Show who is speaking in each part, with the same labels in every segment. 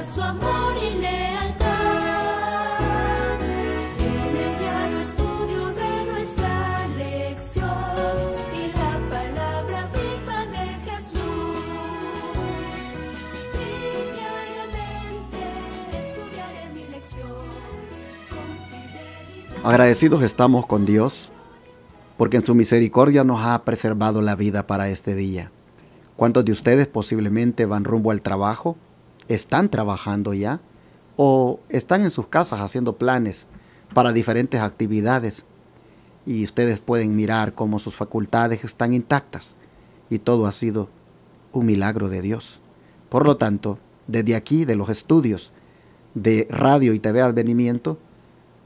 Speaker 1: su amor y lealtad. En el diario estudio de nuestra lección y la palabra viva de Jesús. Sí, diariamente estudiaré mi lección con fidelidad.
Speaker 2: Agradecidos estamos con Dios porque en su misericordia nos ha preservado la vida para este día. ¿Cuántos de ustedes posiblemente van rumbo al trabajo? ¿Están trabajando ya? ¿O están en sus casas haciendo planes para diferentes actividades? Y ustedes pueden mirar cómo sus facultades están intactas. Y todo ha sido un milagro de Dios. Por lo tanto, desde aquí, de los estudios de Radio y TV Advenimiento,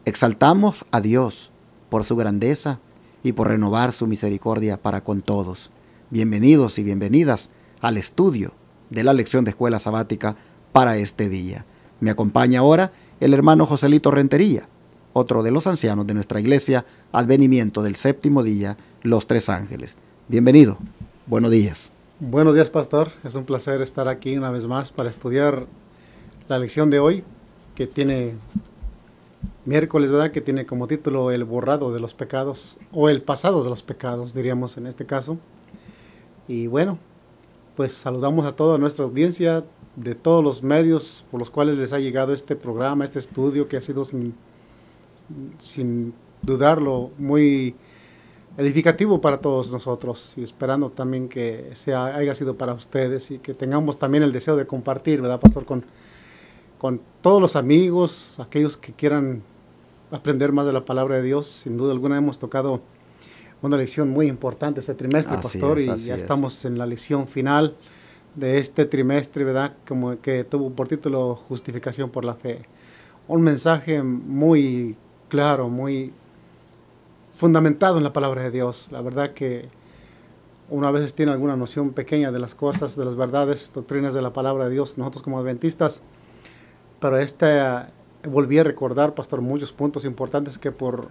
Speaker 2: exaltamos a Dios por su grandeza y por renovar su misericordia para con todos. Bienvenidos y bienvenidas al estudio de la lección de escuela sabática para este día. Me acompaña ahora el hermano Joselito Rentería, otro de los ancianos de nuestra iglesia Advenimiento del séptimo día, Los Tres Ángeles. Bienvenido, buenos días.
Speaker 3: Buenos días, pastor. Es un placer estar aquí una vez más para estudiar la lección de hoy, que tiene miércoles, ¿verdad? Que tiene como título el borrado de los pecados, o el pasado de los pecados, diríamos en este caso. Y bueno, pues saludamos a toda nuestra audiencia de todos los medios por los cuales les ha llegado este programa, este estudio que ha sido sin dudarlo muy edificativo para todos nosotros, y esperando también que haya sido para ustedes y que tengamos también el deseo de compartir, ¿verdad, pastor? Con todos los amigos, aquellos que quieran aprender más de la palabra de Dios. Sin duda alguna hemos tocado una lección muy importante este trimestre, pastor, y ya estamos en la lección final de este trimestre, ¿verdad? Como que tuvo por título Justificación por la Fe. Un mensaje muy claro, muy fundamentado en la palabra de Dios. La verdad que uno a veces tiene alguna noción pequeña de las cosas, de las verdades, doctrinas de la palabra de Dios, nosotros como adventistas, pero volví a recordar, pastor, muchos puntos importantes que por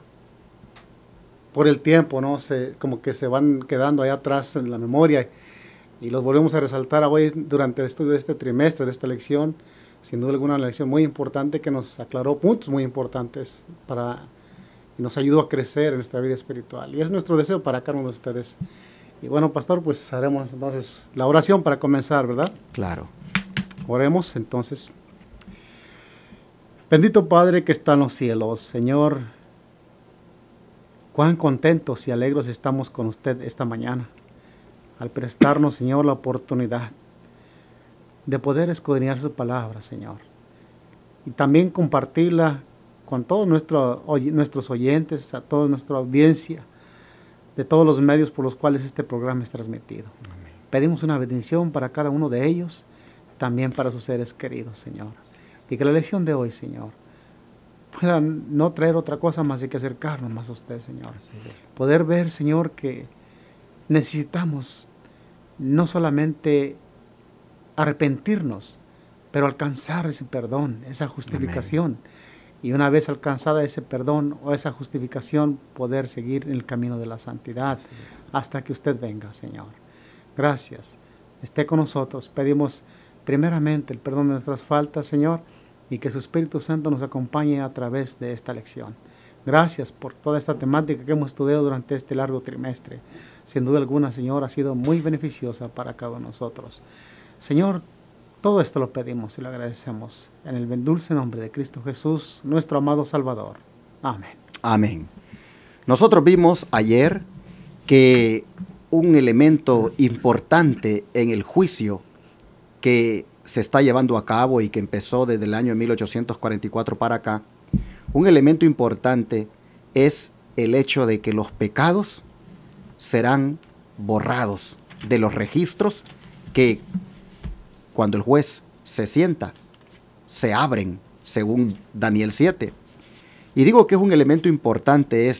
Speaker 3: el tiempo, ¿no? Como que se van quedando allá atrás en la memoria, y los volvemos a resaltar hoy durante el estudio de este trimestre, de esta lección. Sin duda alguna, una lección muy importante que nos aclaró puntos muy importantes y nos ayudó a crecer en nuestra vida espiritual. Y es nuestro deseo para cada uno de ustedes. Y bueno, pastor, pues haremos entonces la oración para comenzar, ¿verdad?
Speaker 2: Claro.
Speaker 3: Oremos entonces. Bendito Padre que está en los cielos, Señor, cuán contentos y alegres estamos con usted esta mañana, al prestarnos, Señor, la oportunidad de poder escudriñar su palabra, Señor, y también compartirla con todos nuestros oyentes, a toda nuestra audiencia, de todos los medios por los cuales este programa es transmitido. Amén. Pedimos una bendición para cada uno de ellos, también para sus seres queridos, Señor. Y que la lección de hoy, Señor, pueda no traer otra cosa más de que acercarnos más a usted, Señor. Poder ver, Señor, que necesitamos no solamente arrepentirnos, pero alcanzar ese perdón, esa justificación. Amén. Y una vez alcanzada ese perdón o esa justificación, poder seguir en el camino de la santidad hasta que usted venga, Señor. Gracias. Esté con nosotros. Pedimos primeramente el perdón de nuestras faltas, Señor, y que su Espíritu Santo nos acompañe a través de esta lección. Gracias por toda esta temática que hemos estudiado durante este largo trimestre. Sin duda alguna, Señor, ha sido muy beneficiosa para cada uno de nosotros. Señor, todo esto lo pedimos y lo agradecemos en el dulce nombre de Cristo Jesús, nuestro amado Salvador. Amén.
Speaker 2: Amén. Nosotros vimos ayer que un elemento importante en el juicio que se está llevando a cabo y que empezó desde el año 1844 para acá, un elemento importante es el hecho de que los pecados serán borrados de los registros que cuando el juez se sienta, se abren, según Daniel 7. Y digo que es un elemento importante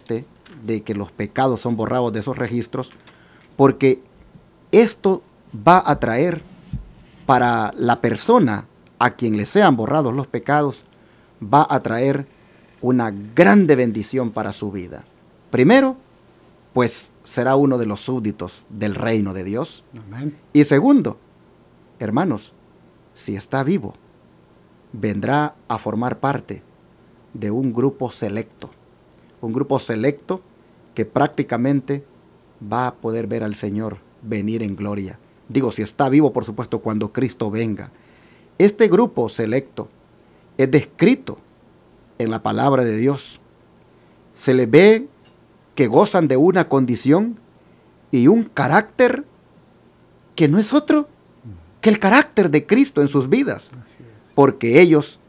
Speaker 2: de que los pecados son borrados de esos registros, porque esto va a traer para la persona a quien le sean borrados los pecados, va a traer una grande bendición para su vida. Primero, pues será uno de los súbditos del reino de Dios.
Speaker 3: Amén.
Speaker 2: Y segundo, hermanos, si está vivo, vendrá a formar parte de un grupo selecto que prácticamente va a poder ver al Señor venir en gloria. Digo, si está vivo, por supuesto, cuando Cristo venga. Este grupo selecto es descrito en la palabra de Dios. Se le ve que gozan de una condición y un carácter que no es otro que el carácter de Cristo en sus vidas, porque ellos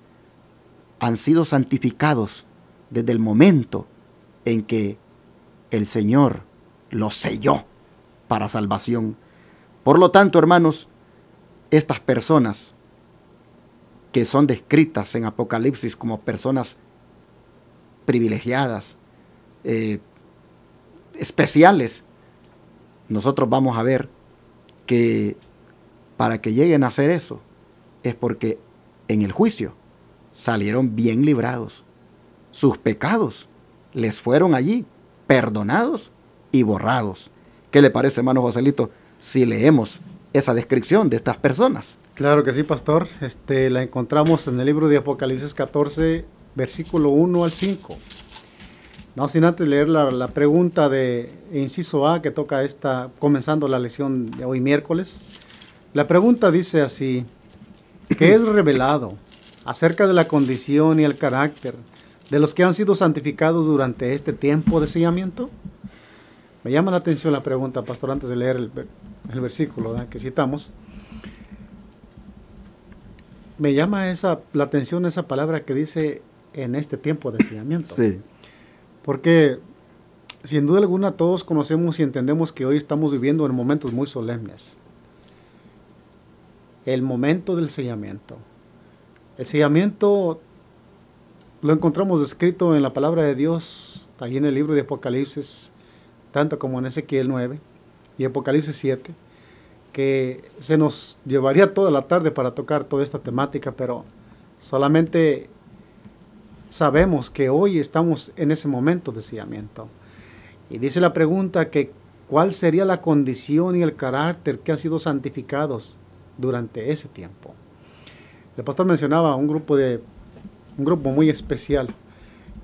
Speaker 2: han sido santificados desde el momento en que el Señor los selló para salvación. Por lo tanto, hermanos, estas personas que son descritas en Apocalipsis como personas privilegiadas, especiales, nosotros vamos a ver que para que lleguen a hacer eso es porque en el juicio salieron bien librados. Sus pecados les fueron allí perdonados y borrados. ¿Qué le parece, hermano Joselito, si leemos esa descripción de estas personas?
Speaker 3: Claro que sí, pastor. La encontramos en el libro de Apocalipsis 14, versículo 1 al 5. No sin antes leer la pregunta de inciso A que toca comenzando la lección de hoy miércoles. La pregunta dice así: ¿qué es revelado acerca de la condición y el carácter de los que han sido santificados durante este tiempo de sellamiento? Me llama la atención la pregunta, pastor, antes de leer el versículo, ¿verdad?, que citamos. Me llama la atención esa palabra que dice en este tiempo de sellamiento.
Speaker 2: Sí.
Speaker 3: Porque sin duda alguna todos conocemos y entendemos que hoy estamos viviendo en momentos muy solemnes. El momento del sellamiento. El sellamiento lo encontramos descrito en la palabra de Dios, allí en el libro de Apocalipsis, tanto como en Ezequiel 9 y Apocalipsis 7, que se nos llevaría toda la tarde para tocar toda esta temática, pero solamente sabemos que hoy estamos en ese momento de sellamiento. Y dice la pregunta que ¿cuál sería la condición y el carácter que han sido santificados durante ese tiempo? El pastor mencionaba un grupo muy especial.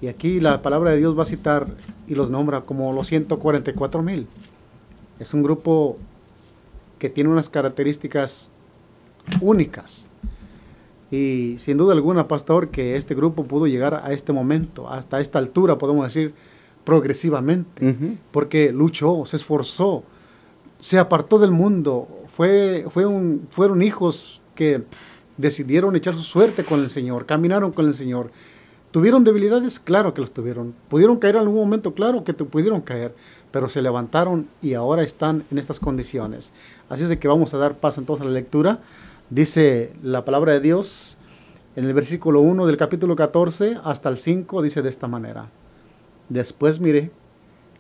Speaker 3: Y aquí la palabra de Dios va a citar y los nombra como los 144,000. Es un grupo que tiene unas características únicas. Y sin duda alguna, pastor, que este grupo pudo llegar a este momento, hasta esta altura, podemos decir, progresivamente. Porque luchó, se esforzó, se apartó del mundo. Fueron hijos que decidieron echar su suerte con el Señor, caminaron con el Señor. ¿Tuvieron debilidades? Claro que los tuvieron. ¿Pudieron caer en algún momento? Claro que pudieron caer, pero se levantaron y ahora están en estas condiciones. Así es de que vamos a dar paso entonces a la lectura. Dice la palabra de Dios en el versículo 1 del capítulo 14 hasta el 5, dice de esta manera: Después miré,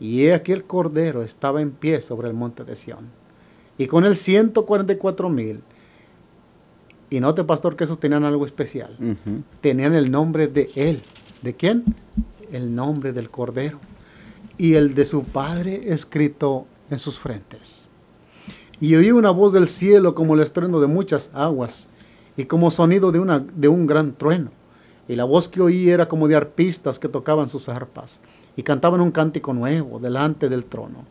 Speaker 3: y he aquí el Cordero estaba en pie sobre el monte de Sión, y con él 144,000. Y note, pastor, que esos tenían algo especial. Tenían el nombre de él. ¿De quién? El nombre del Cordero. Y el de su Padre escrito en sus frentes. Y oí una voz del cielo como el estruendo de muchas aguas, y como sonido de un gran trueno. Y la voz que oí era como de arpistas que tocaban sus arpas, y cantaban un cántico nuevo delante del trono,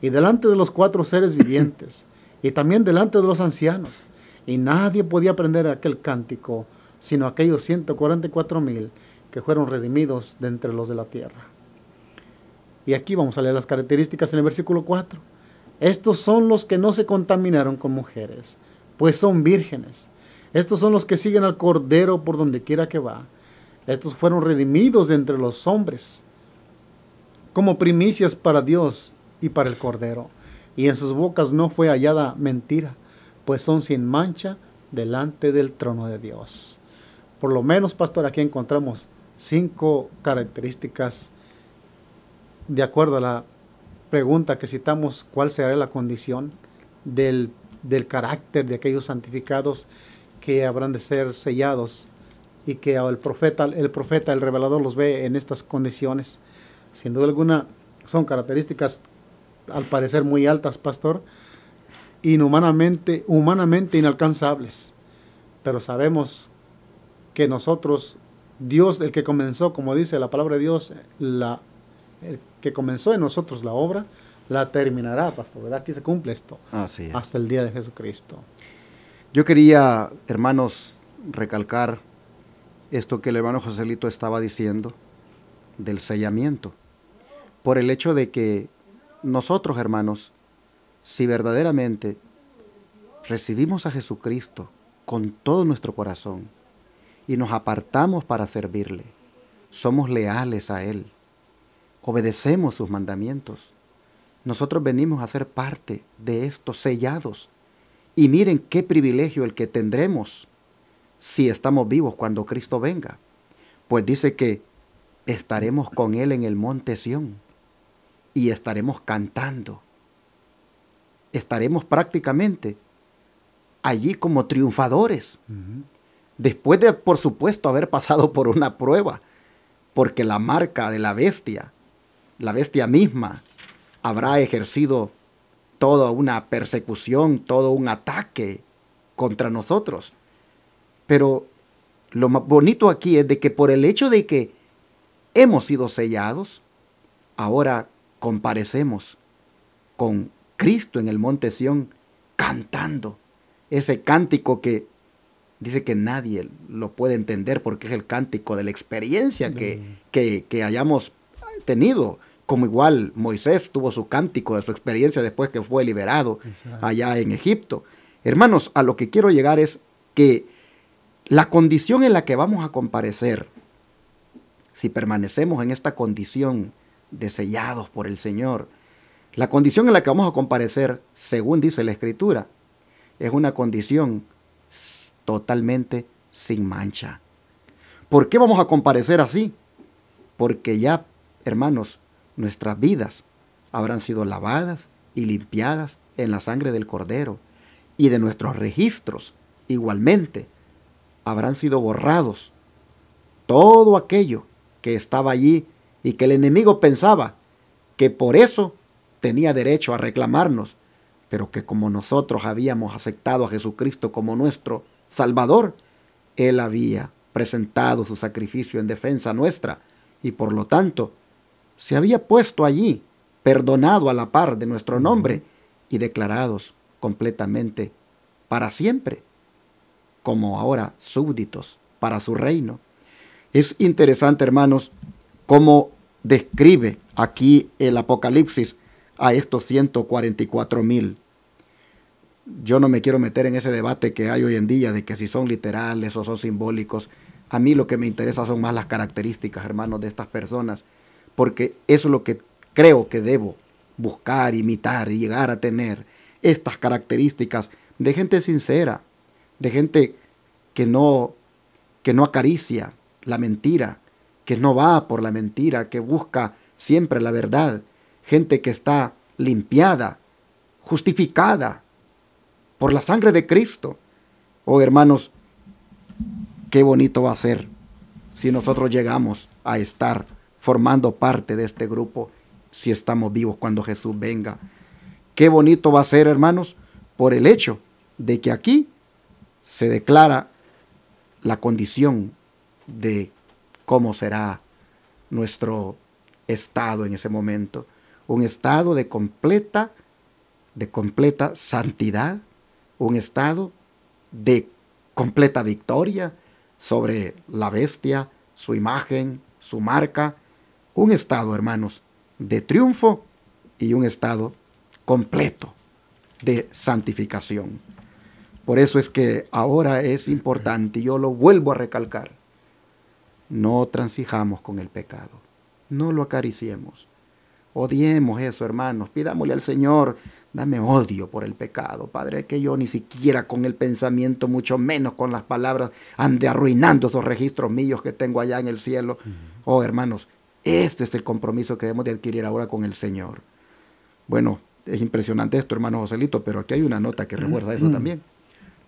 Speaker 3: y delante de los 4 seres vivientes, y también delante de los ancianos. Y nadie podía aprender aquel cántico, sino aquellos 144,000 que fueron redimidos de entre los de la tierra. Y aquí vamos a leer las características en el versículo 4. Estos son los que no se contaminaron con mujeres, pues son vírgenes. Estos son los que siguen al Cordero por donde quiera que va. Estos fueron redimidos de entre los hombres, como primicias para Dios y para el Cordero. Y en sus bocas no fue hallada mentira, pues son sin mancha delante del trono de Dios. Por lo menos, pastor, aquí encontramos 5 características de acuerdo a la pregunta que citamos: ¿cuál será la condición del carácter de aquellos santificados que habrán de ser sellados? Y que el profeta, el revelador, los ve en estas condiciones. Sin duda alguna, son características al parecer muy altas, pastor, humanamente inalcanzables, pero sabemos que nosotros, Dios, el que comenzó, como dice la palabra de Dios, el que comenzó en nosotros la obra, la terminará, pastor, ¿verdad? Aquí se cumple esto.
Speaker 2: Así es.
Speaker 3: Hasta el día de Jesucristo.
Speaker 2: Yo quería, hermanos, recalcar esto que el hermano Joselito estaba diciendo del sellamiento, por el hecho de que nosotros, hermanos, si verdaderamente recibimos a Jesucristo con todo nuestro corazón y nos apartamos para servirle, somos leales a Él, obedecemos sus mandamientos, nosotros venimos a ser parte de estos sellados. Y miren qué privilegio el que tendremos si estamos vivos cuando Cristo venga. Pues dice que estaremos con Él en el monte Sión y estaremos cantando. Estaremos prácticamente allí como triunfadores. Después de, por supuesto, haber pasado por una prueba, porque la marca de la bestia misma, habrá ejercido toda una persecución, todo un ataque contra nosotros. Pero lo más bonito aquí es de que por el hecho de que hemos sido sellados, ahora comparecemos con Cristo en el monte Sión cantando ese cántico que dice que nadie lo puede entender porque es el cántico de la experiencia que hayamos tenido. Como igual Moisés tuvo su cántico de su experiencia después que fue liberado allá en Egipto. Hermanos, a lo que quiero llegar es que la condición en la que vamos a comparecer, si permanecemos en esta condición de sellados por el Señor, la condición en la que vamos a comparecer, según dice la Escritura, es una condición totalmente sin mancha. ¿Por qué vamos a comparecer así? Porque ya, hermanos, nuestras vidas habrán sido lavadas y limpiadas en la sangre del Cordero, y de nuestros registros igualmente habrán sido borrados todo aquello que estaba allí y que el enemigo pensaba que por eso tenía derecho a reclamarnos, pero que como nosotros habíamos aceptado a Jesucristo como nuestro Salvador, Él había presentado su sacrificio en defensa nuestra y por lo tanto se había puesto allí, perdonado a la par de nuestro nombre y declarados completamente para siempre, como ahora súbditos para su reino. Es interesante, hermanos, cómo describe aquí el Apocalipsis a estos 144,000. Yo no me quiero meter en ese debate que hay hoy en día de que si son literales o son simbólicos. A mí lo que me interesa son más las características, hermanos, de estas personas, porque eso es lo que creo que debo buscar, imitar y llegar a tener, estas características de gente sincera, de gente que no acaricia la mentira, que no va por la mentira, que busca siempre la verdad, gente que está limpiada, justificada por la sangre de Cristo. Oh, hermanos, qué bonito va a ser si nosotros llegamos a estar formando parte de este grupo, si estamos vivos cuando Jesús venga. Qué bonito va a ser, hermanos, por el hecho de que aquí se declara la condición de cómo será nuestro estado en ese momento. Un estado de completa santidad, un estado de completa victoria sobre la bestia, su imagen, su marca. Un estado, hermanos, de triunfo y un estado completo de santificación. Por eso es que ahora es importante, y yo lo vuelvo a recalcar, no transijamos con el pecado, no lo acariciemos, odiemos eso, hermanos, pidámosle al Señor, dame odio por el pecado, Padre, que yo ni siquiera con el pensamiento, mucho menos con las palabras, ande arruinando esos registros míos que tengo allá en el cielo. Oh, hermanos, este es el compromiso que debemos de adquirir ahora con el Señor. Bueno, es impresionante esto, hermano Joselito, pero aquí hay una nota que recuerda eso también.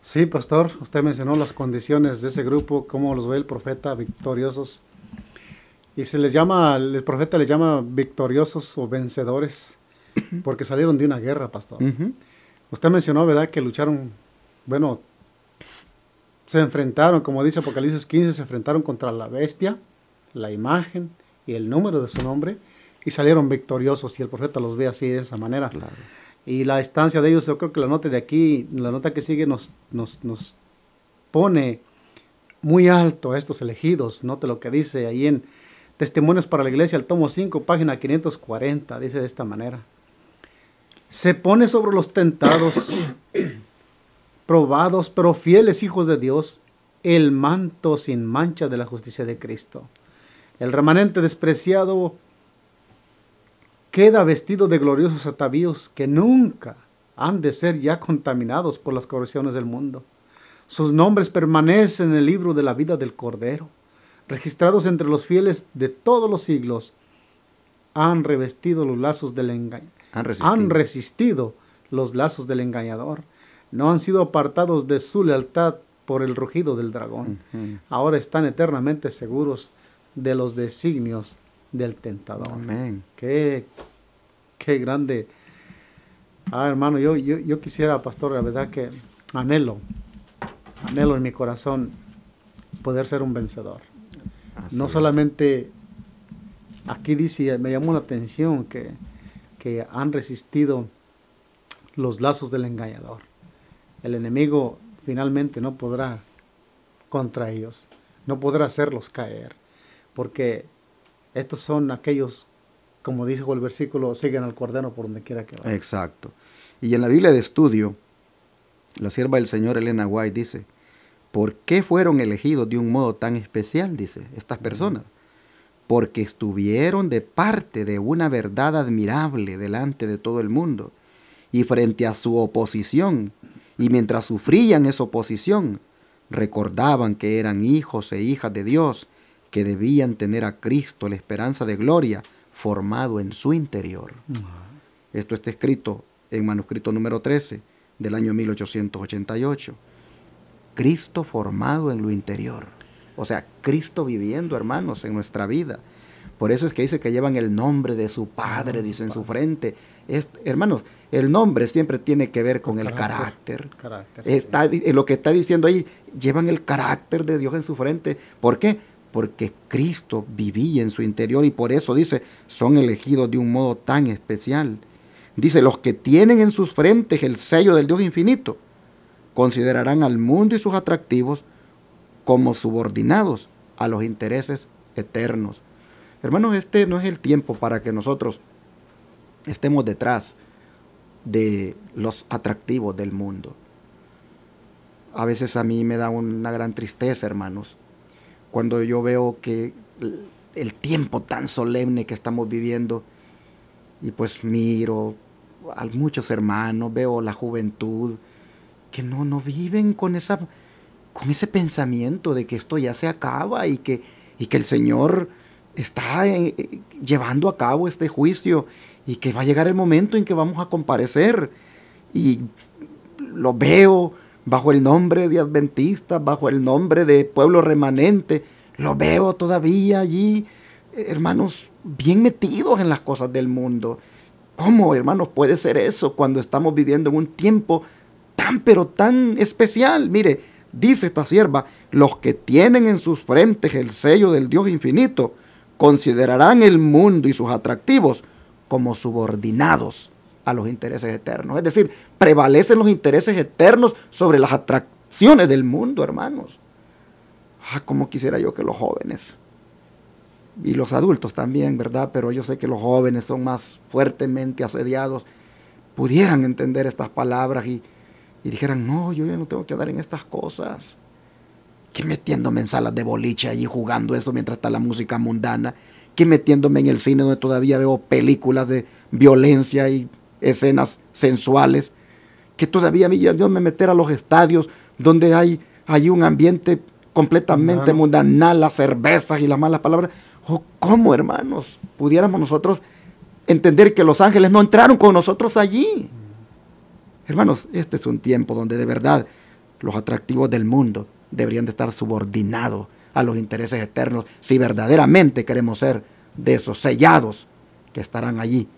Speaker 3: Sí, pastor, usted mencionó las condiciones de ese grupo, cómo los ve el profeta, victoriosos. Y el profeta les llama victoriosos o vencedores, porque salieron de una guerra, pastor. Usted mencionó, ¿verdad?, que lucharon, bueno, se enfrentaron, como dice Apocalipsis 15, se enfrentaron contra la bestia, la imagen y el número de su nombre, y salieron victoriosos, y el profeta los ve así, de esa manera.
Speaker 2: Claro.
Speaker 3: Y la estancia de ellos, yo creo que la nota de aquí, la nota que sigue nos pone muy alto a estos elegidos. Note lo que dice ahí en Testimonios para la Iglesia, el tomo 5, página 540, dice de esta manera: se pone sobre los tentados, probados, pero fieles hijos de Dios, el manto sin mancha de la justicia de Cristo. El remanente despreciado queda vestido de gloriosos atavíos que nunca han de ser ya contaminados por las corrupciones del mundo. Sus nombres permanecen en el libro de la vida del Cordero, registrados entre los fieles de todos los siglos. Han revestido los lazos del engaño. Han resistido los lazos del engañador. No han sido apartados de su lealtad por el rugido del dragón. Ahora están eternamente seguros de los designios del tentador.
Speaker 2: Amén.
Speaker 3: Qué grande. Hermano, yo quisiera, pastor, la verdad que anhelo en mi corazón poder ser un vencedor.
Speaker 2: Así
Speaker 3: No
Speaker 2: es.
Speaker 3: solamente, aquí dice, me llamó la atención que han resistido los lazos del engañador. El enemigo finalmente no podrá contra ellos, no podrá hacerlos caer, porque estos son aquellos, como dijo el versículo, siguen al Cordero por donde quiera que vaya.
Speaker 2: Exacto. Y en la Biblia de estudio, la sierva del Señor Elena White dice: ¿por qué fueron elegidos de un modo tan especial? Dice, estas personas. Porque estuvieron de parte de una verdad admirable delante de todo el mundo, y frente a su oposición, y mientras sufrían esa oposición, recordaban que eran hijos e hijas de Dios, que debían tener a Cristo, la esperanza de gloria, formado en su interior. Esto está escrito en manuscrito número 13 del año 1888. Cristo formado en lo interior. O sea, Cristo viviendo, hermanos, en nuestra vida. Por eso es que dice que llevan el nombre de su Padre, dice en su frente. Hermanos, el nombre siempre tiene que ver con el carácter. Lo que está diciendo ahí, llevan el carácter de Dios en su frente. ¿Por qué? Porque Cristo vivía en su interior, y por eso dice, son elegidos de un modo tan especial. Dice, los que tienen en sus frentes el sello del Dios infinito, considerarán al mundo y sus atractivos como subordinados a los intereses eternos. Hermanos, este no es el tiempo para que nosotros estemos detrás de los atractivos del mundo. A veces a mí me da una gran tristeza, hermanos, cuando yo veo que el tiempo tan solemne que estamos viviendo, y pues miro a muchos hermanos, veo la juventud, que no viven con ese pensamiento de que esto ya se acaba y que el Señor está llevando a cabo este juicio y que va a llegar el momento en que vamos a comparecer. Y lo veo bajo el nombre de adventistas, bajo el nombre de pueblo remanente, lo veo todavía allí, hermanos, bien metidos en las cosas del mundo. ¿Cómo, hermanos, puede ser eso cuando estamos viviendo en un tiempo tan, pero tan especial? Mire, dice esta sierva, los que tienen en sus frentes el sello del Dios infinito, considerarán el mundo y sus atractivos como subordinados a los intereses eternos. Es decir, prevalecen los intereses eternos sobre las atracciones del mundo, hermanos. Cómo quisiera yo que los jóvenes, y los adultos también, ¿verdad? Pero yo sé que los jóvenes son más fuertemente asediados, pudieran entender estas palabras y dijeran, no, yo ya no tengo que andar en estas cosas. Que metiéndome en salas de boliche allí jugando eso mientras está la música mundana. Que metiéndome en el cine donde todavía veo películas de violencia y escenas sensuales. Que todavía yo me meter a los estadios donde hay un ambiente completamente mundanal, las cervezas y las malas palabras. ¿Cómo, hermanos, pudiéramos nosotros entender que los ángeles no entraron con nosotros allí? Hermanos, este es un tiempo donde de verdad los atractivos del mundo deberían de estar subordinados a los intereses eternos, si verdaderamente queremos ser de esos sellados que estarán allí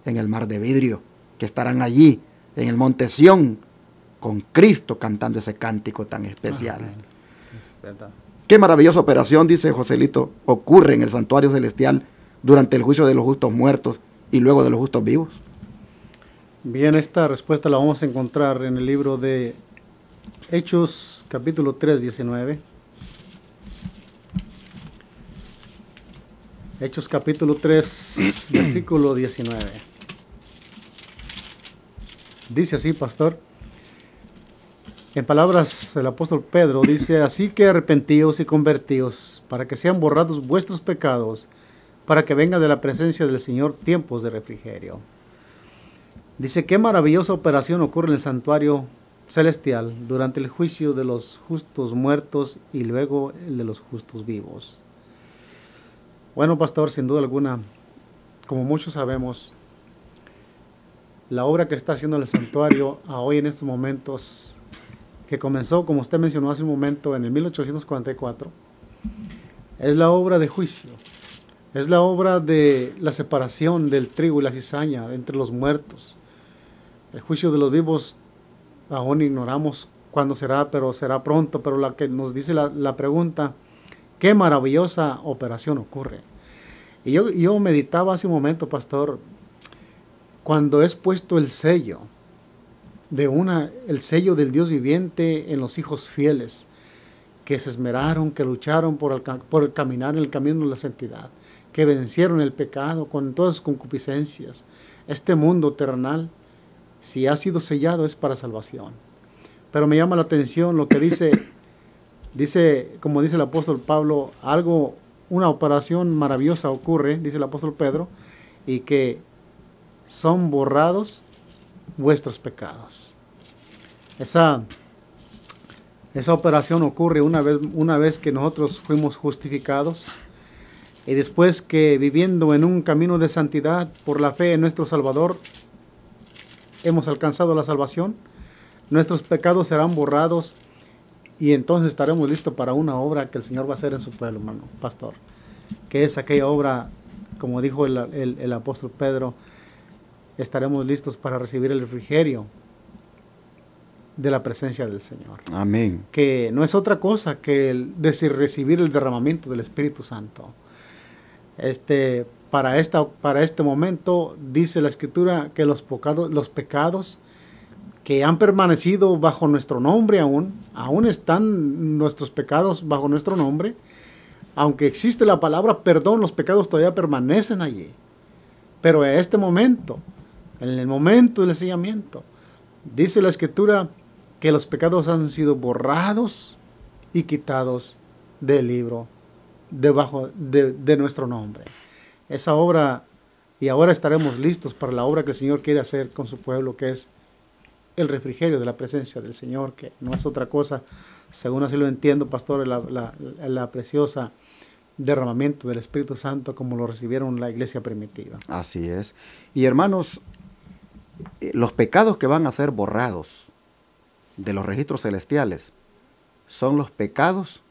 Speaker 2: en el mar de vidrio, que estarán allí en el monte Sión, con Cristo cantando ese cántico tan especial.
Speaker 3: Amén. Es verdad.
Speaker 2: Qué maravillosa operación, dice Joselito, ocurre en el santuario celestial durante el juicio de los justos muertos y luego de los justos vivos.
Speaker 3: Bien, esta respuesta la vamos a encontrar en el libro de Hechos, capítulo 3, 19. Hechos, capítulo 3, versículo 19. Dice así, pastor. En palabras del apóstol Pedro, dice: así que arrepentíos y convertíos, para que sean borrados vuestros pecados, para que venga de la presencia del Señor tiempos de refrigerio. Dice: qué maravillosa operación ocurre en el santuario celestial durante el juicio de los justos muertos y luego el de los justos vivos. Bueno, pastor, sin duda alguna, como muchos sabemos, la obra que está haciendo el santuario a hoy en estos momentos, que comenzó, como usted mencionó hace un momento, en el 1844, es la obra de juicio, es la obra de la separación del trigo y la cizaña entre los muertos. El juicio de los vivos aún ignoramos cuándo será, pero será pronto. Pero la que nos dice la pregunta, qué maravillosa operación ocurre. Y yo meditaba hace un momento, pastor, cuando es puesto el sello el sello del Dios viviente en los hijos fieles, que se esmeraron, que lucharon por el caminar en el camino de la santidad, que vencieron el pecado con todas sus concupiscencias. Este mundo terrenal, si ha sido sellado, es para salvación. Pero me llama la atención lo que dice, como dice el apóstol Pablo, una operación maravillosa ocurre, dice el apóstol Pedro, y que son borrados vuestros pecados. Esa operación ocurre una vez que nosotros fuimos justificados, y después que, viviendo en un camino de santidad por la fe en nuestro Salvador, hemos alcanzado la salvación, nuestros pecados serán borrados, y entonces estaremos listos para una obra que el Señor va a hacer en su pueblo, hermano pastor, que es aquella obra, como dijo el apóstol Pedro, estaremos listos para recibir el refrigerio de la presencia del Señor.
Speaker 2: Amén.
Speaker 3: Que no es otra cosa que recibir el derramamiento del Espíritu Santo. Para este momento dice la Escritura que los pecados que han permanecido bajo nuestro nombre aún están nuestros pecados bajo nuestro nombre. Aunque existe la palabra perdón, los pecados todavía permanecen allí. Pero en este momento, en el momento del sellamiento, dice la Escritura que los pecados han sido borrados y quitados del libro debajo de nuestro nombre. Esa obra, y ahora estaremos listos para la obra que el Señor quiere hacer con su pueblo, que es el refrigerio de la presencia del Señor, que no es otra cosa, según así lo entiendo, pastor, la preciosa derramamiento del Espíritu Santo como lo recibieron la iglesia primitiva.
Speaker 2: Así es. Y hermanos, los pecados que van a ser borrados de los registros celestiales son los pecados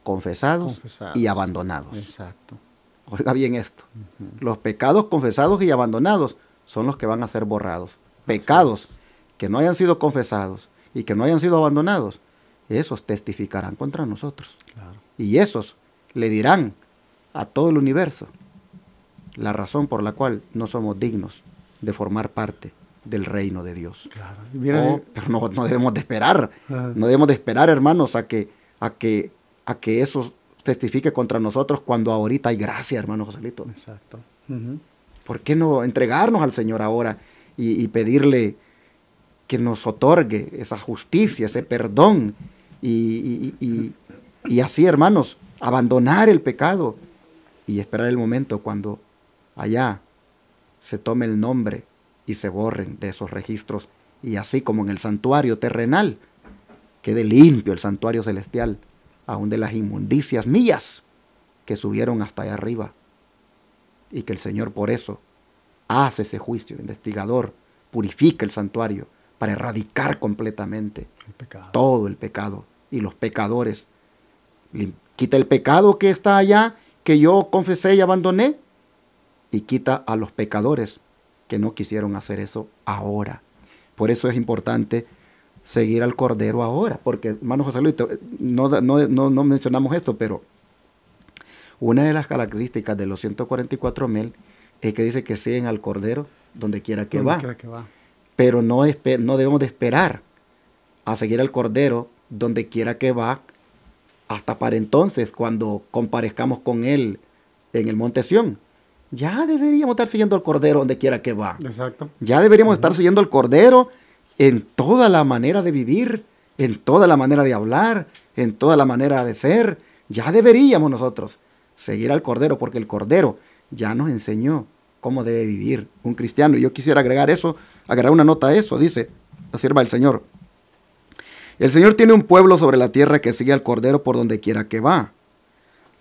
Speaker 2: confesados y abandonados.
Speaker 3: Exacto.
Speaker 2: Oiga bien esto. Los pecados confesados y abandonados son los que van a ser borrados. Pecados que no hayan sido confesados y que no hayan sido abandonados, esos testificarán contra nosotros.
Speaker 3: Claro.
Speaker 2: Y esos le dirán a todo el universo la razón por la cual no somos dignos de formar parte del reino de Dios.
Speaker 3: Claro.
Speaker 2: Pero no debemos de esperar. No debemos de esperar, hermanos, a que eso testifique contra nosotros cuando ahorita hay gracia, hermano Joselito.
Speaker 3: Exacto.
Speaker 2: ¿Por qué no entregarnos al Señor ahora y pedirle que nos otorgue esa justicia, ese perdón y así, hermanos, abandonar el pecado y esperar el momento cuando allá se tome el nombre y se borren de esos registros, y así como en el santuario terrenal quede limpio el santuario celestial, aún de las inmundicias mías que subieron hasta allá arriba, y que el Señor por eso hace ese juicio investigador, purifica el santuario para erradicar completamente todo el pecado y los pecadores. Quita el pecado que está allá, que yo confesé y abandoné, y quita a los pecadores que no quisieron hacer eso ahora. Por eso es importante seguir al Cordero ahora. Porque, hermano José Luis, no mencionamos esto, pero una de las características de los 144,000 es que dice que siguen al Cordero donde quiera que va. Pero no debemos de esperar a seguir al Cordero donde quiera que va hasta para entonces, cuando comparezcamos con Él en el Monte Sión. Ya deberíamos estar siguiendo al Cordero donde quiera que va.
Speaker 3: Exacto.
Speaker 2: Ya deberíamos estar siguiendo al Cordero en toda la manera de vivir, en toda la manera de hablar, en toda la manera de ser. Ya deberíamos nosotros seguir al Cordero, porque el Cordero ya nos enseñó cómo debe vivir un cristiano. Y yo quisiera agregar una nota a eso. Dice la sierva del Señor: el Señor tiene un pueblo sobre la tierra que sigue al Cordero por donde quiera que va.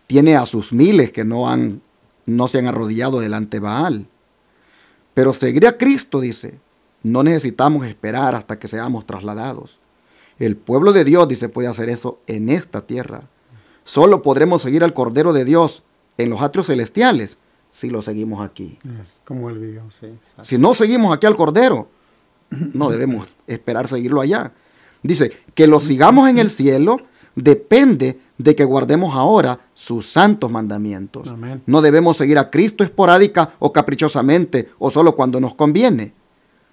Speaker 2: Tiene a sus miles que no se han arrodillado delante de Baal. Pero seguir a Cristo, dice, no necesitamos esperar hasta que seamos trasladados. El pueblo de Dios, dice, puede hacer eso en esta tierra. Solo podremos seguir al Cordero de Dios en los atrios celestiales si lo seguimos aquí.
Speaker 3: Es como él vivió, sí. Exacto.
Speaker 2: Si no seguimos aquí al Cordero, no debemos esperar seguirlo allá. Dice, que lo sigamos en el cielo depende de que guardemos ahora sus santos mandamientos.
Speaker 3: Amén.
Speaker 2: No debemos seguir a Cristo esporádica o caprichosamente o solo cuando nos conviene.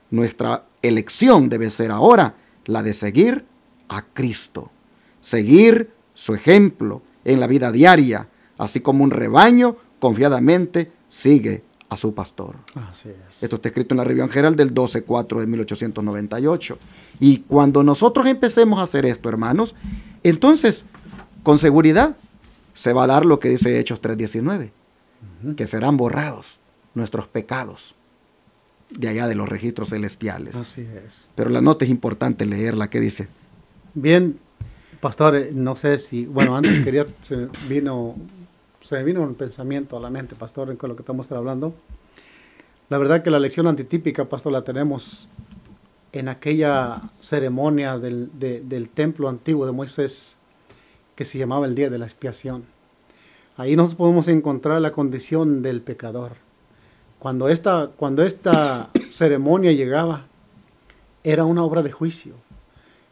Speaker 2: Nuestra elección debe ser ahora la de seguir a Cristo. Seguir su ejemplo en la vida diaria, así como un rebaño confiadamente sigue a su pastor.
Speaker 3: Así es.
Speaker 2: Esto está escrito en la Revisión General del 12/4 de 1898. Y cuando nosotros empecemos a hacer esto, hermanos, entonces, con seguridad, se va a dar lo que dice Hechos 3:19, que serán borrados nuestros pecados de allá de los registros celestiales.
Speaker 3: Así es.
Speaker 2: Pero la nota es importante leerla, que dice.
Speaker 3: Bien, pastor, no sé si, bueno, antes se me vino un pensamiento a la mente, pastor, con lo que estamos hablando. La verdad que la lección antitípica, pastor, la tenemos en aquella ceremonia del templo antiguo de Moisés, que se llamaba el Día de la Expiación. Ahí nos podemos encontrar la condición del pecador. Cuando esta ceremonia llegaba, era una obra de juicio.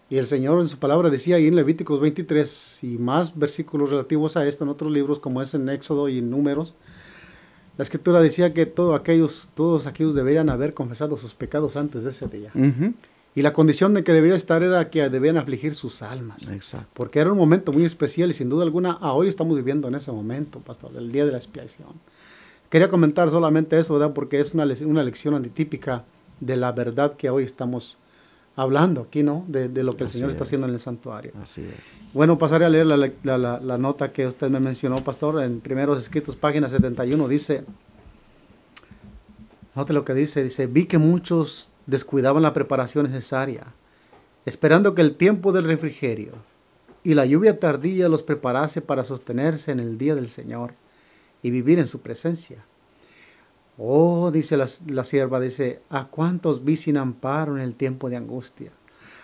Speaker 3: Y el Señor en su palabra decía ahí en Levíticos 23 y más versículos relativos a esto en otros libros, como es en Éxodo y en Números, la Escritura decía que todos aquellos deberían haber confesado sus pecados antes de ese día. Y la condición de que debería estar era que debían afligir sus almas.
Speaker 2: Exacto.
Speaker 3: Porque era un momento muy especial y sin duda alguna hoy estamos viviendo en ese momento, pastor, el día de la expiación. Quería comentar solamente eso, ¿verdad? Porque es una lección antitípica de la verdad que hoy estamos hablando aquí, ¿no? De lo que el Señor está haciendo en el santuario.
Speaker 2: Así es.
Speaker 3: Bueno, pasaré a leer la nota que usted me mencionó, pastor, en Primeros Escritos, página 71, dice, note lo que dice, vi que muchos descuidaban la preparación necesaria, esperando que el tiempo del refrigerio y la lluvia tardía los preparase para sostenerse en el día del Señor y vivir en su presencia. Oh, dice la sierva, dice, ¿a cuántos vi sin amparo en el tiempo de angustia?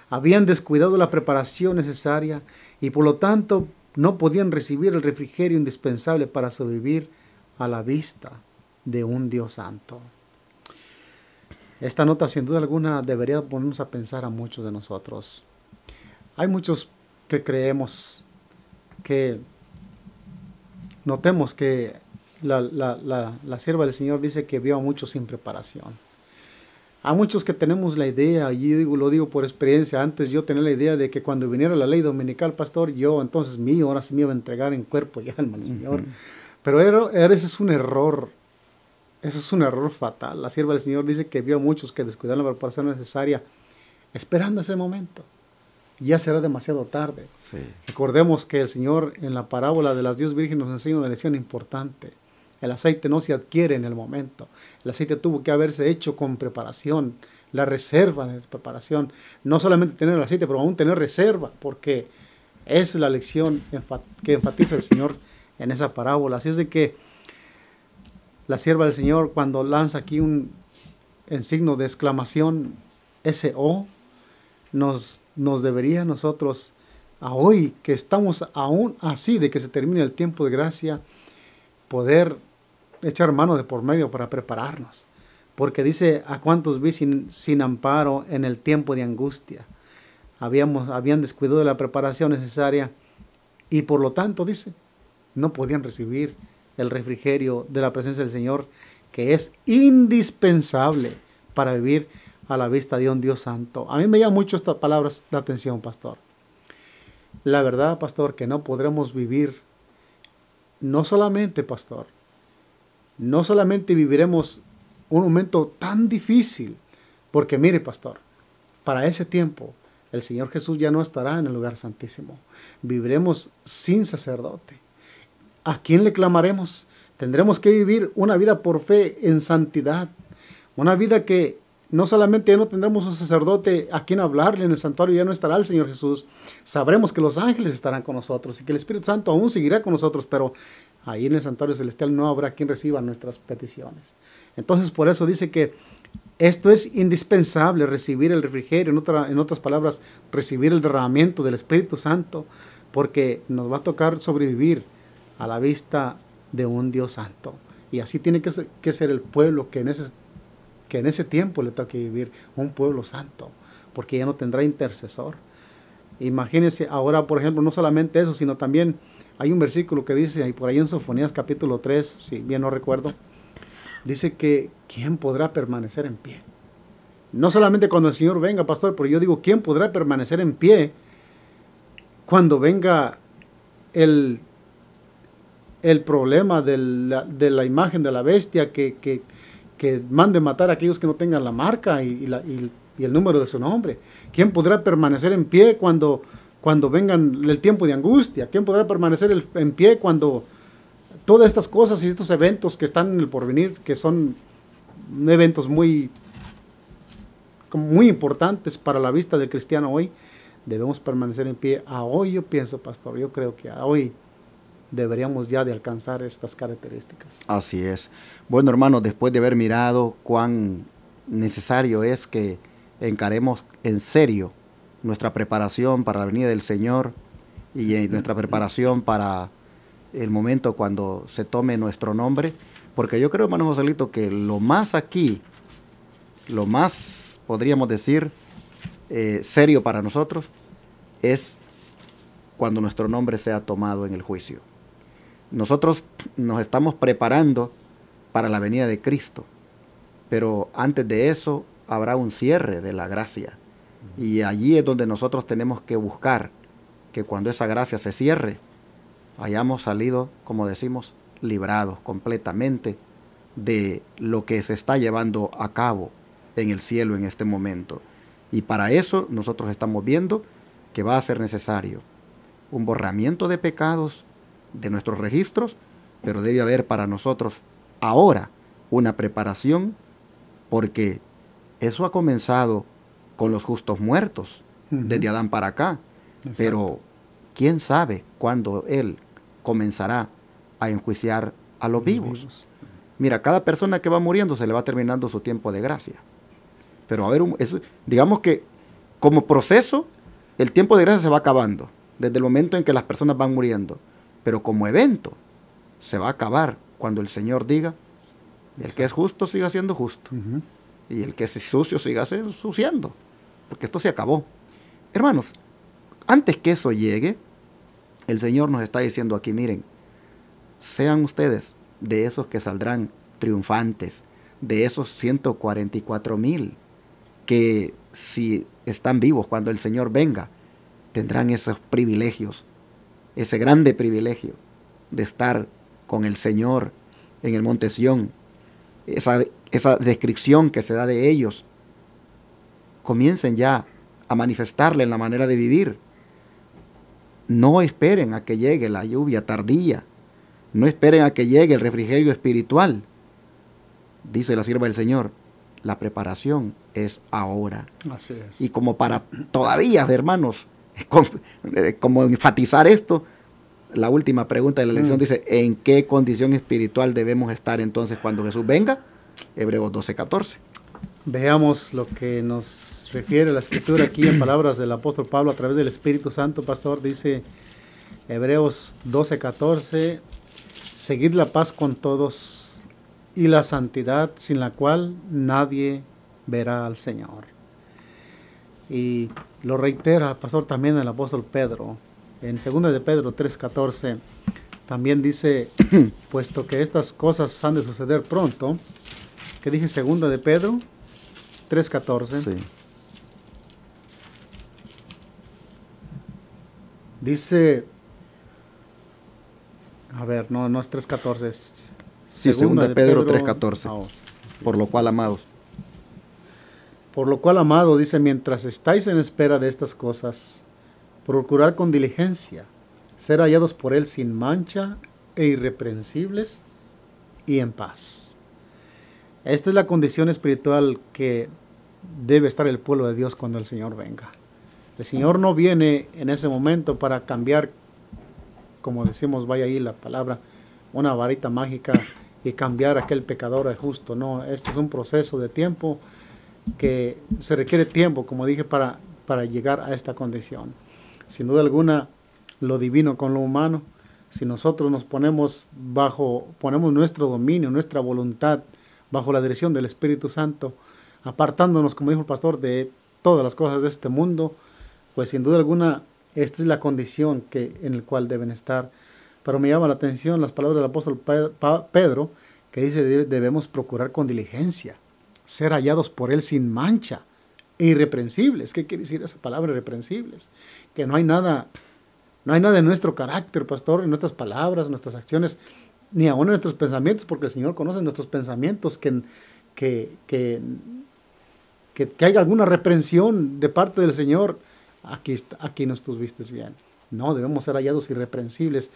Speaker 3: Habían descuidado la preparación necesaria y por lo tanto no podían recibir el refrigerio indispensable para sobrevivir a la vista de un Dios santo. Esta nota sin duda alguna debería ponernos a pensar a muchos de nosotros. Hay muchos que creemos que notemos que la sierva del Señor dice que vio a muchos sin preparación. A muchos que tenemos la idea, y lo digo por experiencia, antes yo tenía la idea de que cuando viniera la ley dominical, pastor, yo entonces ahora sí me iba a entregar en cuerpo y alma al Señor. Pero ese es un error. Ese es un error fatal. La sierva del Señor dice que vio a muchos que descuidaron la preparación necesaria esperando ese momento. Ya será demasiado tarde.
Speaker 2: Sí.
Speaker 3: Recordemos que el Señor en la parábola de las 10 vírgenes nos enseña una lección importante. El aceite no se adquiere en el momento. El aceite tuvo que haberse hecho con preparación, la reserva de preparación. No solamente tener el aceite, pero aún tener reserva, porque es la lección que enfatiza el Señor en esa parábola. Así es de que la sierva del Señor, cuando lanza aquí en signo de exclamación ese O, nos debería a nosotros, a hoy que estamos aún así de que se termine el tiempo de gracia, poder echar mano de por medio para prepararnos. Porque dice, ¿a cuántos vi sin amparo en el tiempo de angustia? habían descuidado de la preparación necesaria y por lo tanto, dice, no podían recibir el refrigerio de la presencia del Señor, que es indispensable para vivir a la vista de un Dios santo. A mí me llama mucho estas palabras la atención, pastor. La verdad, pastor, que no podremos vivir, no solamente, pastor, no solamente viviremos un momento tan difícil, porque mire, pastor, para ese tiempo el Señor Jesús ya no estará en el lugar santísimo. Viviremos sin sacerdote. ¿A quién le clamaremos? Tendremos que vivir una vida por fe en santidad. Una vida que no solamente ya no tendremos un sacerdote a quien hablarle en el santuario, ya no estará el Señor Jesús. Sabremos que los ángeles estarán con nosotros y que el Espíritu Santo aún seguirá con nosotros, pero ahí en el santuario celestial no habrá quien reciba nuestras peticiones. Entonces, por eso dice que esto es indispensable, recibir el refrigerio, en otras palabras, recibir el derramamiento del Espíritu Santo, porque nos va a tocar sobrevivir a la vista de un Dios santo. Y así tiene que ser el pueblo que en ese tiempo le toque vivir, un pueblo santo, porque ya no tendrá intercesor. Imagínense ahora, por ejemplo, no solamente eso, sino también hay un versículo que dice, ahí por ahí en Sofonías capítulo 3, si bien no recuerdo, dice que ¿quién podrá permanecer en pie? No solamente cuando el Señor venga, pastor, pero yo digo, ¿quién podrá permanecer en pie cuando venga el problema de la imagen de la bestia que mande matar a aquellos que no tengan la marca y el número de su nombre? ¿Quién podrá permanecer en pie cuando vengan el tiempo de angustia? ¿Quién podrá permanecer en pie cuando todas estas cosas y estos eventos que están en el porvenir, que son eventos muy importantes para la vista del cristiano hoy, debemos permanecer en pie? A hoy yo pienso, pastor, yo creo que a hoy deberíamos ya de alcanzar estas características.
Speaker 2: Así es. Bueno, hermanos, después de haber mirado cuán necesario es que encaremos en serio nuestra preparación para la venida del Señor y nuestra preparación para el momento cuando se tome nuestro nombre, porque yo creo, hermano Joselito, que lo más podríamos decir, serio para nosotros, es cuando nuestro nombre sea tomado en el juicio. Nosotros nos estamos preparando para la venida de Cristo, pero antes de eso habrá un cierre de la gracia, y allí es donde nosotros tenemos que buscar que cuando esa gracia se cierre, hayamos salido, como decimos, librados completamente de lo que se está llevando a cabo en el cielo en este momento. Y para eso nosotros estamos viendo que va a ser necesario un borramiento de pecados de nuestros registros, pero debe haber para nosotros ahora una preparación, porque eso ha comenzado con los justos muertos, desde Adán para acá. Exacto. Pero quién sabe cuándo Él comenzará a enjuiciar a los vivos. Mira, cada persona que va muriendo se le va terminando su tiempo de gracia. Pero a ver, digamos que como proceso, el tiempo de gracia se va acabando, desde el momento en que las personas van muriendo. Pero como evento, se va a acabar cuando el Señor diga, el que es justo siga siendo justo, y el que es sucio siga suciando, porque esto se acabó. Hermanos, antes que eso llegue, el Señor nos está diciendo aquí, miren, sean ustedes de esos que saldrán triunfantes, de esos 144,000 que si están vivos cuando el Señor venga, tendrán esos privilegios, ese grande privilegio de estar con el Señor en el monte Sión. Esa descripción que se da de ellos, comiencen ya a manifestarle en la manera de vivir. No esperen a que llegue la lluvia tardía, no esperen a que llegue el refrigerio espiritual. Dice la sierva del Señor, la preparación es ahora.
Speaker 3: Así es.
Speaker 2: Y como para todavía, hermanos, como enfatizar esto, la última pregunta de la lección dice, ¿en qué condición espiritual debemos estar entonces cuando Jesús venga? Hebreos 12:14.
Speaker 3: Veamos lo que nos refiere la Escritura aquí en palabras del apóstol Pablo a través del Espíritu Santo, pastor. Dice Hebreos 12:14, seguid la paz con todos y la santidad sin la cual nadie verá al Señor. Y lo reitera, pastor, también el apóstol Pedro. En 2 de Pedro 3:14 también dice, puesto que estas cosas han de suceder pronto, que dije 2 de Pedro 3:14.
Speaker 2: Sí.
Speaker 3: Dice, a ver, no es 3:14, es
Speaker 2: Sí, 2 de Pedro 3:14.
Speaker 3: Oh,
Speaker 2: Por lo cual, amados.
Speaker 3: por lo cual, amado, dice, mientras estáis en espera de estas cosas, procurar con diligencia ser hallados por Él sin mancha e irreprensibles y en paz. Esta es la condición espiritual que debe estar el pueblo de Dios cuando el Señor venga. El Señor no viene en ese momento para cambiar, como decimos, vaya ahí la palabra, una varita mágica y cambiar a aquel pecador a justo. No, este es un proceso de tiempo que se requiere tiempo, como dije, para llegar a esta condición. Sin duda alguna, lo divino con lo humano, si nosotros nos ponemos nuestro dominio, nuestra voluntad, bajo la dirección del Espíritu Santo, apartándonos, como dijo el pastor, de todas las cosas de este mundo, pues sin duda alguna, esta es la condición en la cual deben estar. Pero me llama la atención las palabras del apóstol Pedro, que dice, debemos procurar con diligencia ser hallados por Él sin mancha e irreprensibles. ¿Qué quiere decir esa palabra, irreprensibles? Que no hay nada en nuestro carácter, pastor, en nuestras palabras, nuestras acciones, ni aún en nuestros pensamientos, porque el Señor conoce nuestros pensamientos, que haya alguna reprensión de parte del Señor. Aquí no estuviste bien. No, debemos ser hallados irreprensibles.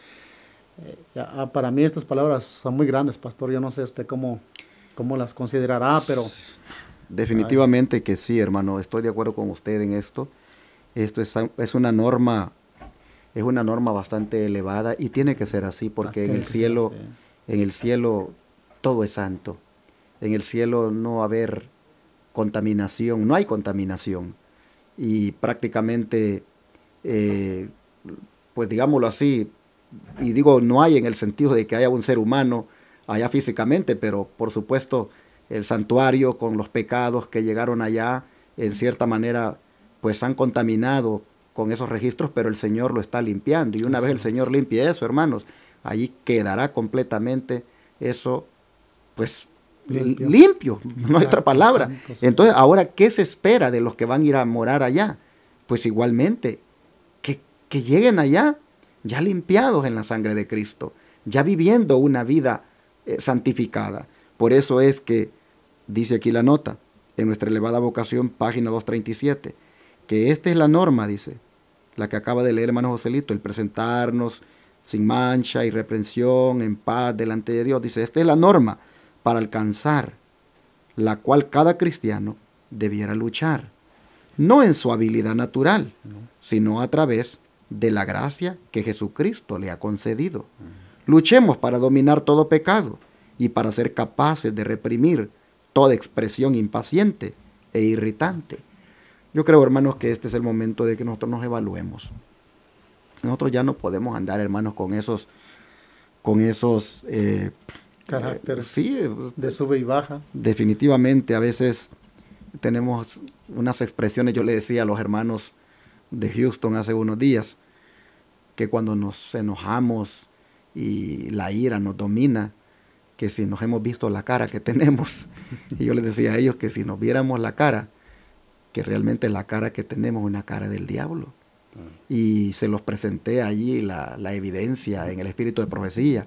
Speaker 3: Para mí estas palabras son muy grandes, pastor. Yo no sé usted cómo las considerará, pero...
Speaker 2: Definitivamente que sí, hermano. Estoy de acuerdo con usted en esto. Esto es una norma bastante elevada y tiene que ser así porque en el cielo todo es santo. En el cielo no va a haber contaminación, no hay contaminación. Y prácticamente, pues digámoslo así, y digo no hay en el sentido de que haya un ser humano allá físicamente, pero por supuesto el santuario con los pecados que llegaron allá, en cierta manera, pues han contaminado con esos registros, pero el Señor lo está limpiando. Y una vez el Señor limpie eso, hermanos, allí quedará completamente eso, pues, limpio. No hay otra palabra. Entonces, ahora, ¿qué se espera de los que van a ir a morar allá? Pues igualmente, que lleguen allá ya limpiados en la sangre de Cristo, ya viviendo una vida santificada. Por eso es que, dice aquí la nota, en nuestra elevada vocación, página 237, que esta es la norma, dice, la que acaba de leer hermano Joselito, el presentarnos sin mancha, irreprensión, en paz delante de Dios. Dice, esta es la norma para alcanzar la cual cada cristiano debiera luchar, no en su habilidad natural, sino a través de la gracia que Jesucristo le ha concedido. Luchemos para dominar todo pecado y para ser capaces de reprimir toda expresión impaciente e irritante. Yo creo, hermanos, que este es el momento de que nosotros nos evaluemos. Nosotros ya no podemos andar, hermanos, con esos
Speaker 3: caracteres
Speaker 2: sí,
Speaker 3: de sube y baja.
Speaker 2: Definitivamente, a veces tenemos unas expresiones, yo le decía a los hermanos de Houston hace unos días, que cuando nos enojamos y la ira nos domina, que si nos hemos visto la cara que tenemos, y yo les decía a ellos que si nos viéramos la cara, que realmente la cara que tenemos es una cara del diablo. Y se los presenté allí la evidencia en el espíritu de profecía,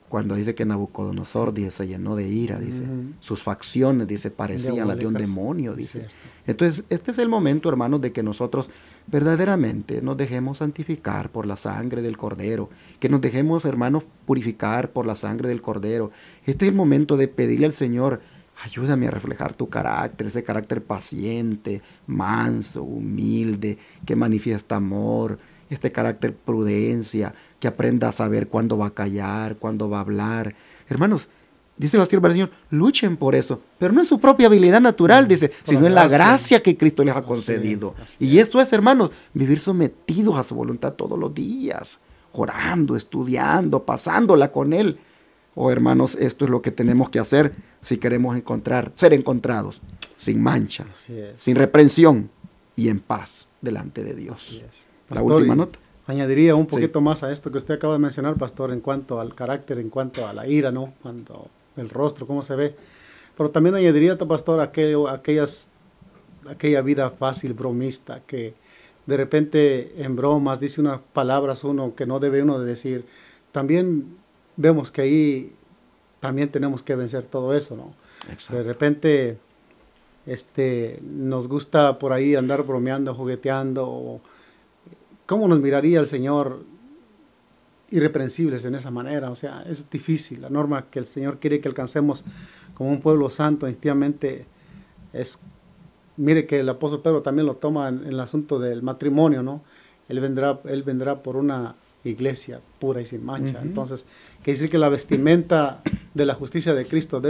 Speaker 2: cuando dice que Nabucodonosor se llenó de ira, dice, sus facciones, dice, parecían las de un demonio, dice. Entonces, este es el momento, hermanos, de que nosotros verdaderamente nos dejemos santificar por la sangre del Cordero, que nos dejemos, hermanos, purificar por la sangre del Cordero. Este es el momento de pedirle al Señor, ayúdame a reflejar tu carácter, ese carácter paciente, manso, humilde, que manifiesta amor, este carácter prudencia, que aprenda a saber cuándo va a callar, cuándo va a hablar. Hermanos, dice la sierva del Señor, luchen por eso, pero no en su propia habilidad natural, dice, sino en la gracia que Cristo les ha concedido. Y esto es, hermanos, vivir sometidos a su voluntad todos los días, orando, estudiando, pasándola con Él. Oh, hermanos, esto es lo que tenemos que hacer si queremos ser encontrados sin mancha, sin reprensión y en paz delante de
Speaker 3: Así
Speaker 2: Dios.
Speaker 3: es.
Speaker 2: La
Speaker 3: Pastor,
Speaker 2: última
Speaker 3: y
Speaker 2: nota.
Speaker 3: añadiría un poquito más a esto que usted acaba de mencionar, pastor, en cuanto al carácter, en cuanto a la ira, ¿no? Cuando el rostro, cómo se ve. Pero también añadiría, pastor, aquella vida fácil, bromista, que de repente en bromas dice unas palabras uno que no debe uno de decir. También vemos que ahí también tenemos que vencer todo eso, ¿no?
Speaker 2: Exacto.
Speaker 3: De repente nos gusta por ahí andar bromeando, jugueteando. ¿Cómo nos miraría el Señor irreprensibles en esa manera? O sea, es difícil. La norma que el Señor quiere que alcancemos como un pueblo santo, definitivamente es... Mire que el apóstol Pedro también lo toma en el asunto del matrimonio, ¿no? Él vendrá por una iglesia pura y sin mancha. Entonces, quiere decir que la vestimenta de la justicia de Cristo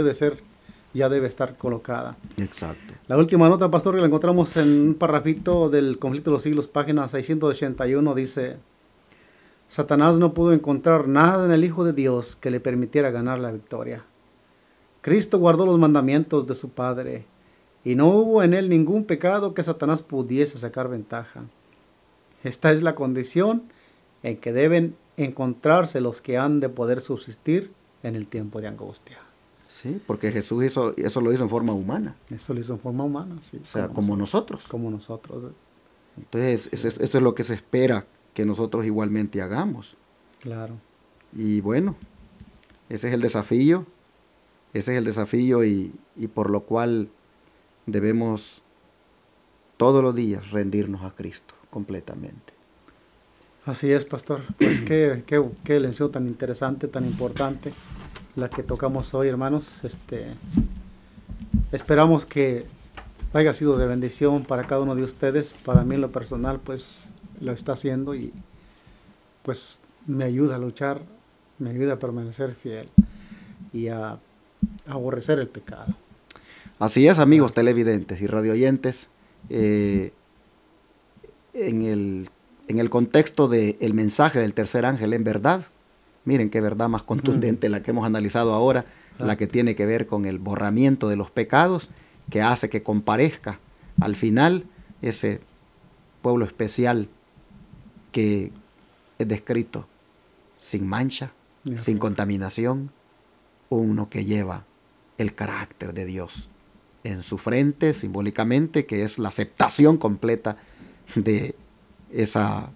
Speaker 3: ya debe estar colocada.
Speaker 2: Exacto.
Speaker 3: La última nota, pastor, que la encontramos en un parrafito del Conflicto de los Siglos, página 681, dice: Satanás no pudo encontrar nada en el Hijo de Dios que le permitiera ganar la victoria. Cristo guardó los mandamientos de su Padre, y no hubo en él ningún pecado que Satanás pudiese sacar ventaja. Esta es la condición en que deben encontrarse los que han de poder subsistir en el tiempo de angustia.
Speaker 2: Sí, porque Jesús eso lo hizo en forma humana.
Speaker 3: Eso lo hizo en forma humana, sí.
Speaker 2: O sea, como nosotros.
Speaker 3: Como nosotros.
Speaker 2: Entonces, eso es lo que se espera que nosotros igualmente hagamos.
Speaker 3: Claro.
Speaker 2: Y bueno, ese es el desafío. Ese es el desafío y por lo cual debemos todos los días rendirnos a Cristo completamente.
Speaker 3: Así es, pastor. Pues qué lección tan interesante, tan importante la que tocamos hoy, hermanos. Esperamos que haya sido de bendición para cada uno de ustedes. Para mí en lo personal, pues lo está haciendo y pues me ayuda a luchar, me ayuda a permanecer fiel y a aborrecer el pecado.
Speaker 2: Así es, amigos televidentes y radioyentes. En el contexto del mensaje del tercer ángel, en verdad, miren qué verdad más contundente la que hemos analizado ahora, la que tiene que ver con el borramiento de los pecados, que hace que comparezca al final ese pueblo especial que es descrito sin mancha, sin contaminación, uno que lleva el carácter de Dios en su frente, simbólicamente, que es la aceptación completa de ese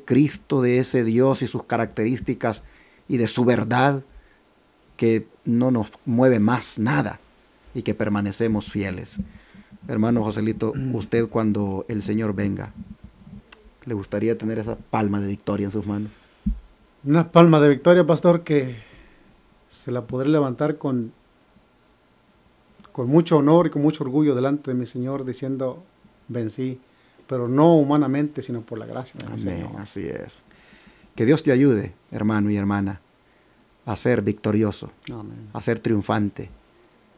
Speaker 2: Cristo, de ese Dios y sus características y de su verdad, que no nos mueve más nada y que permanecemos fieles. Hermano Joselito, usted cuando el Señor venga, ¿le gustaría tener esa palma de victoria en sus manos?
Speaker 3: Una palma de victoria, pastor, que se la podré levantar con mucho honor y con mucho orgullo delante de mi Señor, diciendo: vencí, pero no humanamente, sino por la gracia de mi Señor.
Speaker 2: Así es. Que Dios te ayude, hermano y hermana, a ser victorioso,
Speaker 3: Amén.
Speaker 2: a ser triunfante,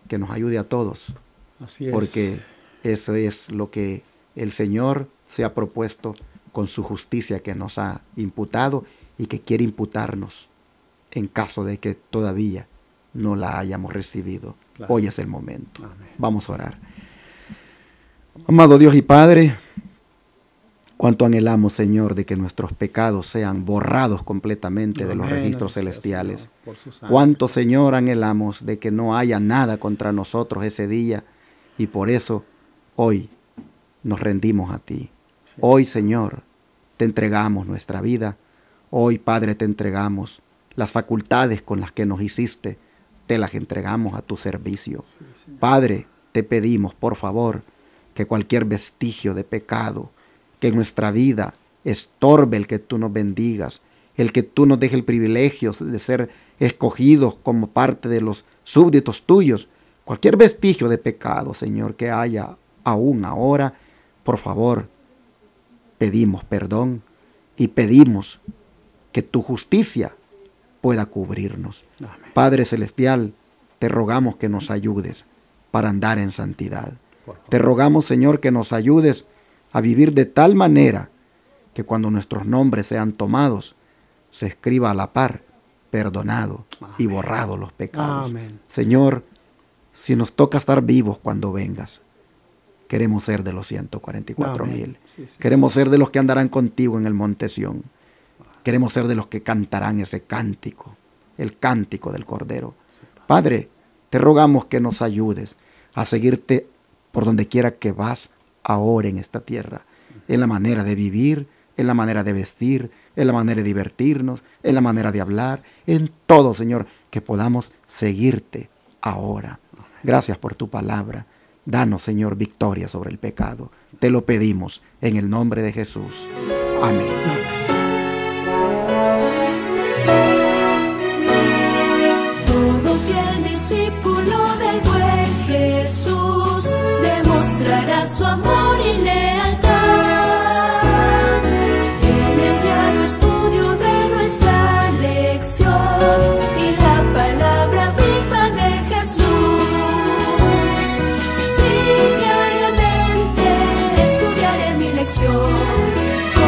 Speaker 2: que nos ayude a todos,
Speaker 3: Así es.
Speaker 2: porque eso es lo que el Señor se ha propuesto con su justicia que nos ha imputado y que quiere imputarnos en caso de que todavía no la hayamos recibido.
Speaker 3: Claro.
Speaker 2: Hoy es el momento.
Speaker 3: Amén.
Speaker 2: Vamos a orar. Amado Dios y Padre, cuánto anhelamos, Señor, de que nuestros pecados sean borrados completamente de los
Speaker 3: Amén.
Speaker 2: registros
Speaker 3: Así sea,
Speaker 2: celestiales.
Speaker 3: Señor, por su sangre.
Speaker 2: Cuánto, Señor, anhelamos de que no haya nada contra nosotros ese día, y por eso hoy nos rendimos a ti. Hoy, Señor, te entregamos nuestra vida. Hoy, Padre, te entregamos las facultades con las que nos hiciste, te las entregamos a tu servicio.
Speaker 3: Sí,
Speaker 2: Padre, te pedimos, por favor, que cualquier vestigio de pecado que en nuestra vida estorbe el que tú nos bendigas, el que tú nos dejes el privilegio de ser escogidos como parte de los súbditos tuyos, cualquier vestigio de pecado, Señor, que haya aún ahora, por favor, pedimos perdón y pedimos que tu justicia pueda cubrirnos.
Speaker 3: Amén.
Speaker 2: Padre Celestial, te rogamos que nos ayudes para andar en santidad. Te rogamos, Señor, que nos ayudes a vivir de tal manera que cuando nuestros nombres sean tomados, se escriba a la par, perdonado y borrado los pecados.
Speaker 3: Amén.
Speaker 2: Señor, si nos toca estar vivos cuando vengas, Queremos ser de los 144,000.
Speaker 3: Sí, sí.
Speaker 2: Queremos ser de los que andarán contigo en el monte Sión. Queremos ser de los que cantarán ese cántico, el cántico del Cordero. Padre, te rogamos que nos ayudes a seguirte por donde quiera que vas ahora en esta tierra, en la manera de vivir, en la manera de vestir, en la manera de divertirnos, en la manera de hablar, en todo, Señor, que podamos seguirte ahora. Gracias por tu palabra. Danos, Señor, victoria sobre el pecado. Te lo pedimos en el nombre de Jesús. Amén.
Speaker 1: Todo fiel discípulo del buen Jesús demostrará su amor y lealtad en el diario estudio de nuestra lección y la palabra viva de Jesús. Sí, diariamente estudiaré mi lección.